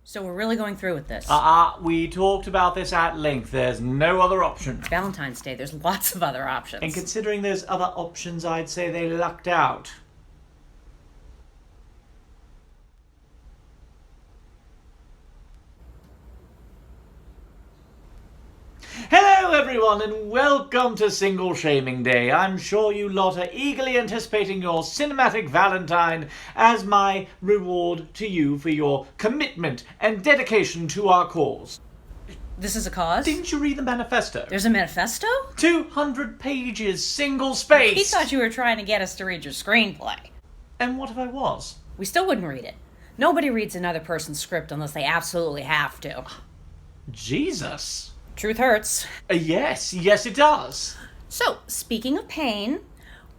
So we're really going through with this. We talked about this at length. There's no other option. Valentine's Day, there's lots of other options. And considering there's other options, I'd say they lucked out. Hello everyone and welcome to Single Shaming Day. I'm sure you lot are eagerly anticipating your cinematic Valentine as my reward to you for your commitment and dedication to our cause. This is a cause? Didn't you read the manifesto? There's a manifesto? 200 pages, single space. He thought you were trying to get us to read your screenplay. And what if I was? We still wouldn't read it. Nobody reads another person's script unless they absolutely have to. Jesus. Truth hurts. Yes it does. So, speaking of pain,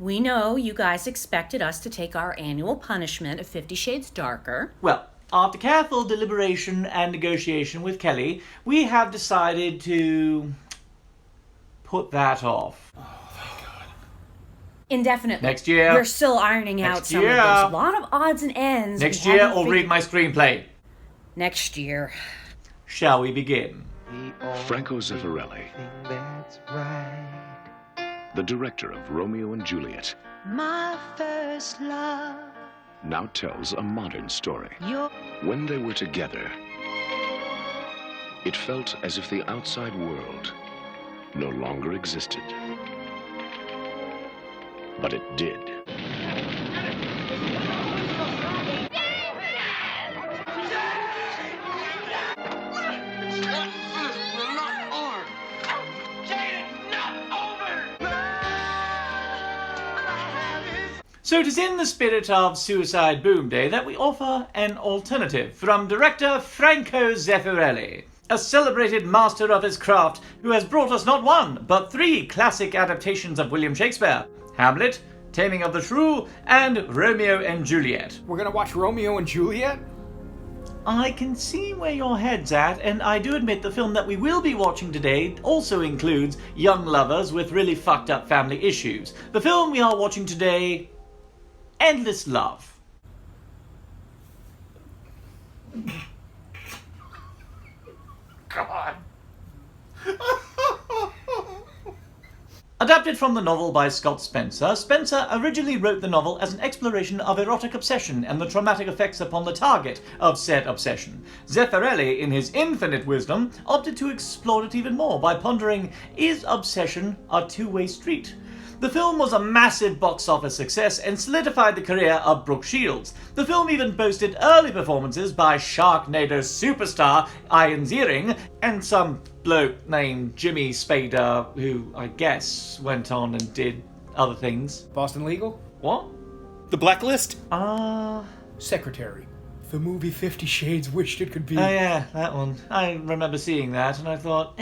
we know you guys expected us to take our annual punishment of 50 Shades Darker. Well, after careful deliberation and negotiation with Kelly, we have decided to put that off. Oh, thank God. Indefinitely. Next year. We're still ironing out some of this. A lot of odds and ends. Next year, or read my screenplay. Next year. Shall we begin? Franco Zefferelli, the director of Romeo and Juliet, my first love, now tells a modern story. When they were together, it felt as if the outside world no longer existed. But it did. So it is in the spirit of Suicide Boom Day that we offer an alternative from director Franco Zefferelli, a celebrated master of his craft who has brought us not one, but 3 classic adaptations of William Shakespeare: Hamlet, Taming of the Shrew, and Romeo and Juliet. We're gonna watch Romeo and Juliet? I can see where your head's at, and I do admit the film that we will be watching today also includes young lovers with really fucked up family issues. The film we are watching today, Endless Love. God. Adapted from the novel by Scott Spencer, Spencer originally wrote the novel as an exploration of erotic obsession and the traumatic effects upon the target of said obsession. Zefferelli, in his infinite wisdom, opted to explore it even more by pondering, is obsession a two-way street? The film was a massive box office success and solidified the career of Brooke Shields. The film even boasted early performances by Sharknado superstar endearing and some bloke named Jimmy Spader, who I guess went on and did other things. Boston Legal? What? The Blacklist? Secretary. The movie 50 Shades wished it could be. Oh yeah, that one. I remember seeing that and I thought,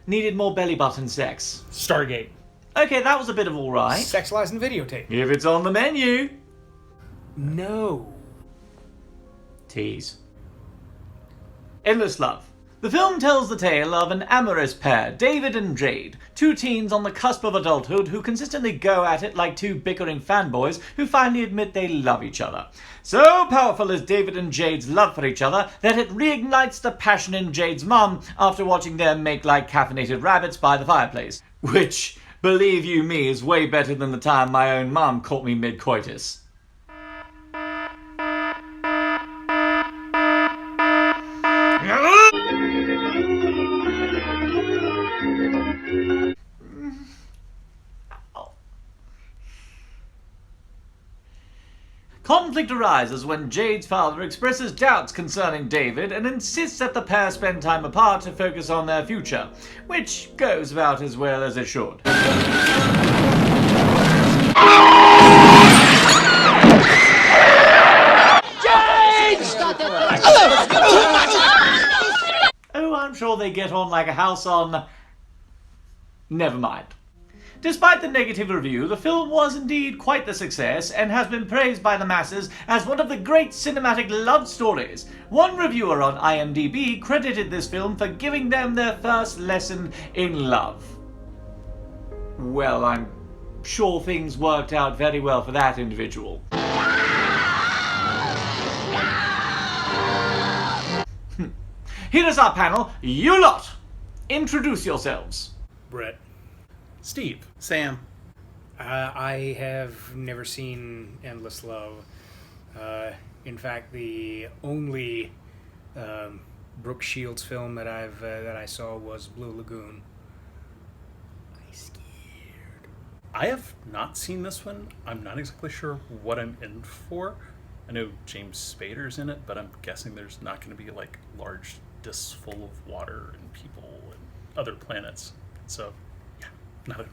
needed more belly button sex. Stargate. Okay, that was a bit of alright. Sex Lies and Videotape. If it's on the menu. No. Tease. Endless Love. The film tells the tale of an amorous pair, David and Jade, 2 teens on the cusp of adulthood who consistently go at it like 2 bickering fanboys who finally admit they love each other. So powerful is David and Jade's love for each other that it reignites the passion in Jade's mum after watching them make like caffeinated rabbits by the fireplace. Which, believe you me, is way better than the time my own mum caught me mid-coitus. Conflict arises when Jade's father expresses doubts concerning David and insists that the pair spend time apart to focus on their future, which goes about as well as it should. Oh, I'm sure they get on like a house on... Never mind. Despite the negative review, the film was indeed quite the success and has been praised by the masses as one of the great cinematic love stories. One reviewer on IMDb credited this film for giving them their first lesson in love. Well, I'm sure things worked out very well for that individual. here is our panel. You lot, introduce yourselves. Brett. Steve. Sam. I have never seen Endless Love. In fact, the only Brooke Shields film that I saw was Blue Lagoon. I have not seen this one. I'm not exactly sure what I'm in for. I know James Spader's in it, but I'm guessing there's not going to be like large discs full of water and people and other planets. So, yeah,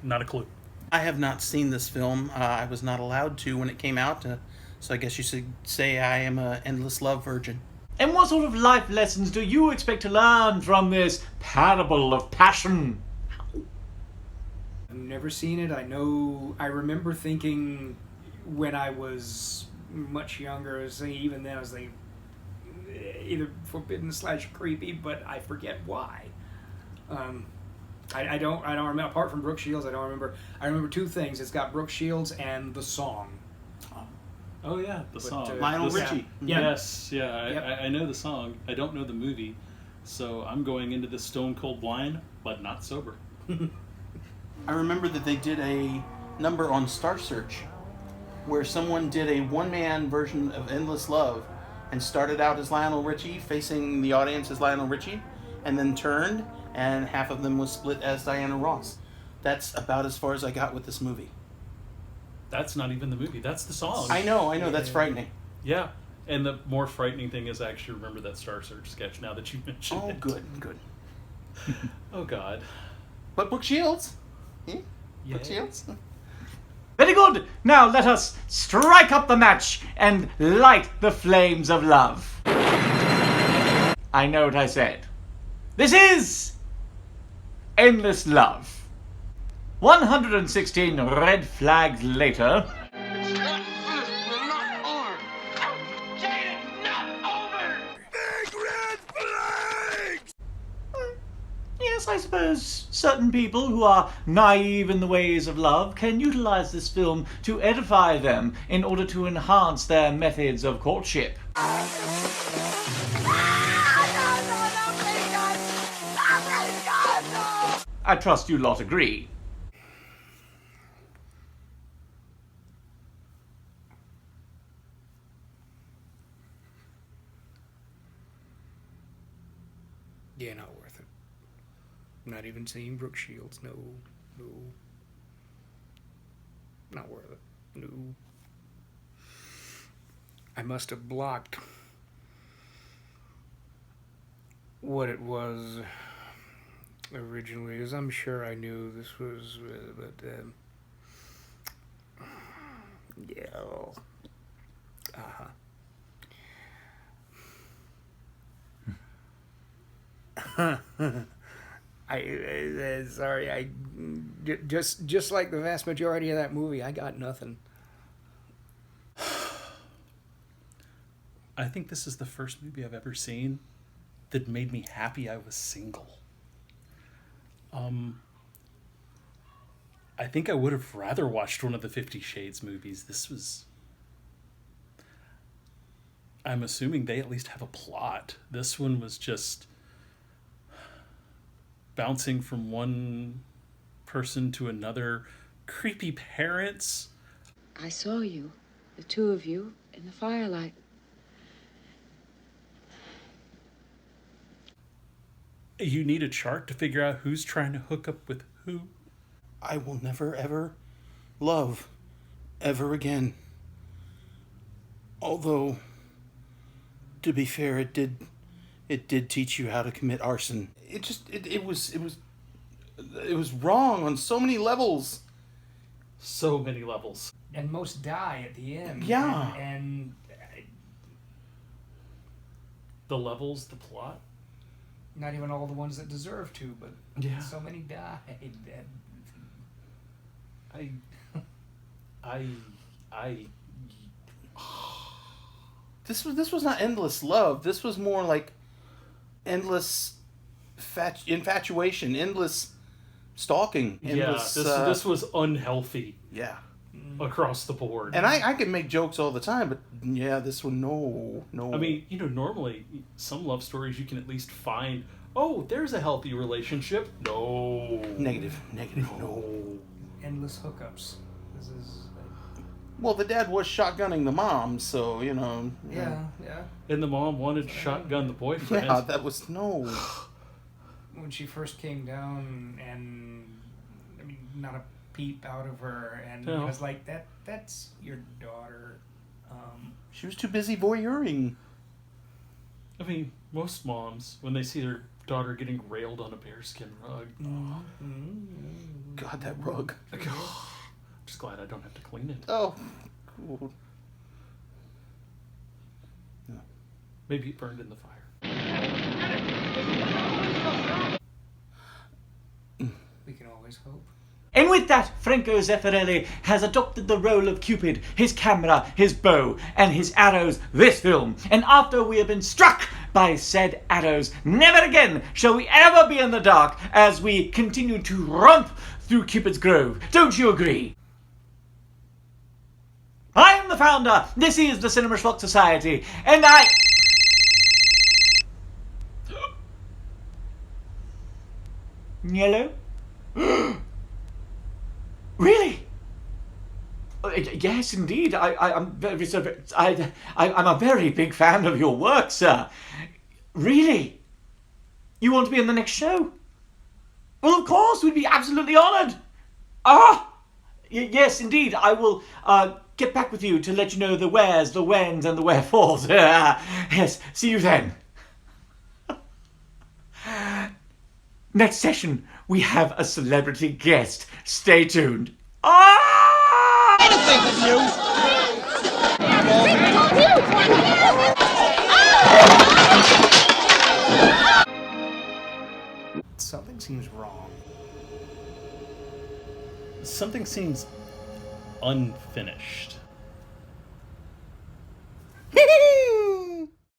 not a clue. I have not seen this film. I was not allowed to when it came out, so I guess you should say I am an Endless Love virgin. And what sort of life lessons do you expect to learn from this parable of passion? I've never seen it. I remember thinking when I was much younger, even then I was like either forbidden / creepy, but I forget why. I don't remember. Apart from Brooke Shields, I don't remember. I remember two things. It's got Brooke Shields and the song. Oh yeah, the song. Lionel Richie. Yeah. Yes, yeah, Yep. I know the song. I don't know the movie, so I'm going into this stone cold blind, but not sober. I remember that they did a number on Star Search where someone did a one-man version of Endless Love and started out as Lionel Richie, facing the audience as Lionel Richie, and then turned, and half of them was split as Diana Ross. That's about as far as I got with this movie. That's not even the movie. That's the song. I know, that's frightening. Yeah, and the more frightening thing is I actually remember that Star Search sketch now that you mentioned Oh, it. good. Oh, God. But Brooke Shields? Yeah? Yeah. Brooke Shields? Very good. Now let us strike up the match and light the flames of love. I know what I said. This is Endless Love. 116 red flags later. Yes, I suppose certain people who are naive in the ways of love can utilize this film to edify them in order to enhance their methods of courtship. I trust you lot agree. Yeah, not worth it. Not even seeing Brooke Shields. No. Not worth it. No. I must have blocked what it was originally, as I'm sure I knew this was, but yeah. Sorry. Just like the vast majority of that movie, I got nothing. I think this is the first movie I've ever seen that made me happy I was single. I think I would have rather watched one of the 50 Shades movies. This was... I'm assuming they at least have a plot. This one was just bouncing from one person to another. Creepy parents. I saw you, the two of you, in the firelight. You need a chart to figure out who's trying to hook up with who. I will never, ever love ever again. Although, to be fair, it did teach you how to commit arson. It was wrong on so many levels. So many levels. And most die at the end. Yeah. And The levels, the plot. not even all the ones that deserve to, but Yeah. so many died. This was not endless love. This was more like endless infatuation, endless stalking. Endless, this was unhealthy. Yeah. across the board. And I can make jokes all the time, but yeah, this one, no. I mean, normally, some love stories you can at least find, oh, there's a healthy relationship. No. Negative, no. Endless hookups. This is... Well, the dad was shotgunning the mom, so, Yeah. And the mom wanted to shotgun the boyfriend. Yeah, that was, no. When she first came down and, not a peep out of her, and No. I was like, that's your daughter. She was too busy voyeuring. I mean, most moms, when they see their daughter getting railed on a bearskin rug, God, that rug. just glad I don't have to clean it. Oh, cool. Maybe it burned in the fire. We can always hope. And with that, Franco Zefferelli has adopted the role of Cupid, his camera, his bow, and his arrows this film. And after we have been struck by said arrows, never again shall we ever be in the dark as we continue to romp through Cupid's Grove. Don't you agree? I am the founder, this is the Cinema Schlock Society, and I... Yellow? Really? Yes, indeed. I'm very I'm a very big fan of your work, sir. Really? You want to be in the next show? Well, of course, we'd be absolutely honoured. Yes, indeed. I will get back with you to let you know the wheres, the whens, and the wherefores. Yes, see you then. Next session, we have a celebrity guest. Stay tuned. Something seems wrong. Something seems unfinished.